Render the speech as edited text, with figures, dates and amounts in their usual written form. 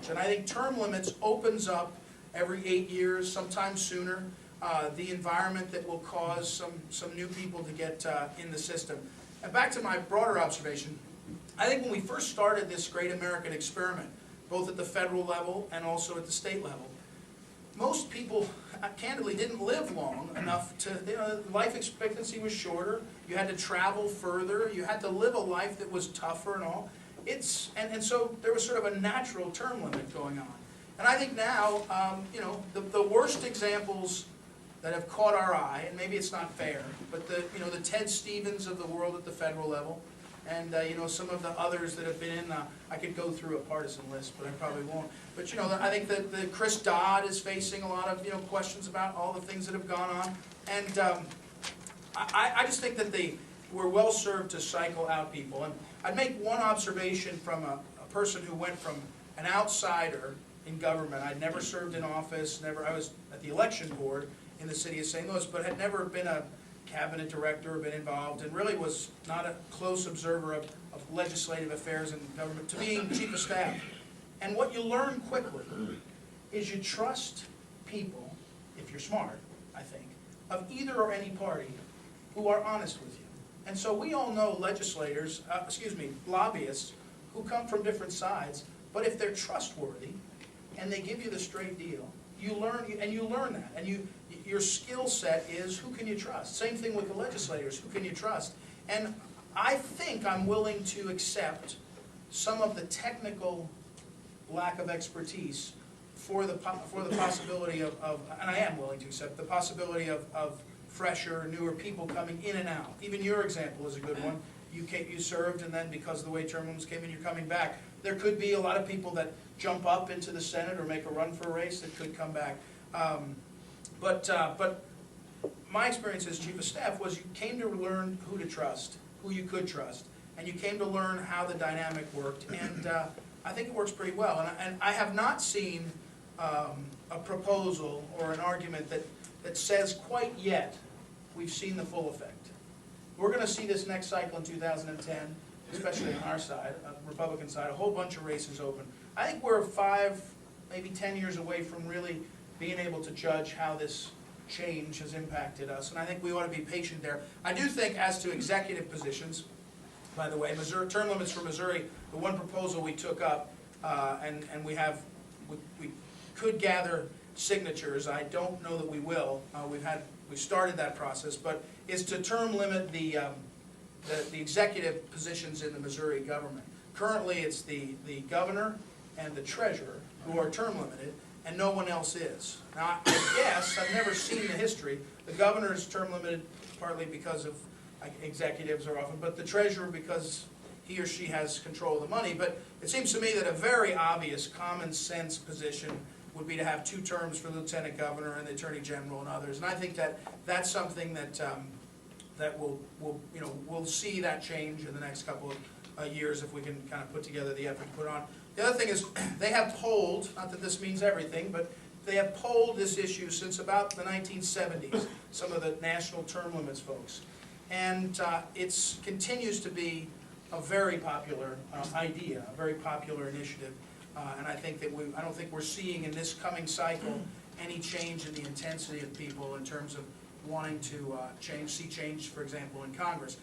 change. And I think term limits opens up every 8 years, sometimes sooner, the environment that will cause some new people to get in the system. And back to my broader observation, I think when we first started this great American experiment, both at the federal level and also at the state level, most people, candidly, didn't live long enough to, life expectancy was shorter, you had to travel further, you had to live a life that was tougher and all. And so there was sort of a natural term limit going on. And I think now, the worst examples that have caught our eye, and maybe it's not fair, but the Ted Stevens of the world at the federal level, and some of the others that have been in, I could go through a partisan list, but I probably won't. But I think that Chris Dodd is facing a lot of questions about all the things that have gone on, and I just think that we're well served to cycle out people. And I'd make one observation from a person who went from an outsider in government. I'd never served in office, I was at the election board in the city of St. Louis, but had never been a cabinet director or been involved, and really was not a close observer of legislative affairs in government, to being chief of staff. And what you learn quickly is you trust people, if you're smart, I think, of either or any party who are honest with you. And so we all know legislators, lobbyists, who come from different sides, but if they're trustworthy and they give you the straight deal, you learn that, and your skill set is who can you trust. Same thing with the legislators, who can you trust? And I think I'm willing to accept some of the technical lack of expertise for the possibility of, and I am willing to accept the possibility of fresher, newer people coming in and out. Even your example is a good one. You served, and then because of the way term limits came in, you're coming back. There could be a lot of people that jump up into the Senate or make a run for a race that could come back. But my experience as chief of staff was you came to learn who to trust, who you could trust, and you came to learn how the dynamic worked, and I think it works pretty well. And I have not seen a proposal or an argument that says quite yet we've seen the full effect. We're going to see this next cycle in 2010, especially on our side, Republican side, a whole bunch of races open. I think we're 5, maybe 10 years away from really being able to judge how this change has impacted us, and I think we ought to be patient there. I do think as to executive positions, by the way, term limits for Missouri, the one proposal we took up, and we could gather signatures. I don't know that we will. We started that process, but is to term limit the executive positions in the Missouri government. Currently, it's the governor and the treasurer who are term limited, and no one else is. Now, I guess, I've never seen the history. The governor is term limited partly because of executives are often, but the treasurer because he or she has control of the money. But it seems to me that a very obvious common sense position would be to have 2 terms for the lieutenant governor and the attorney general and others. And I think that that's something that we'll see that change in the next couple of years if we can kind of put together the effort to put on. The other thing is they have polled, not that this means everything, but they have polled this issue since about the 1970s, some of the national term limits folks. And it continues to be a very popular idea, a very popular initiative. And I think that I don't think we're seeing in this coming cycle any change in the intensity of people in terms of wanting to see change, for example, in Congress.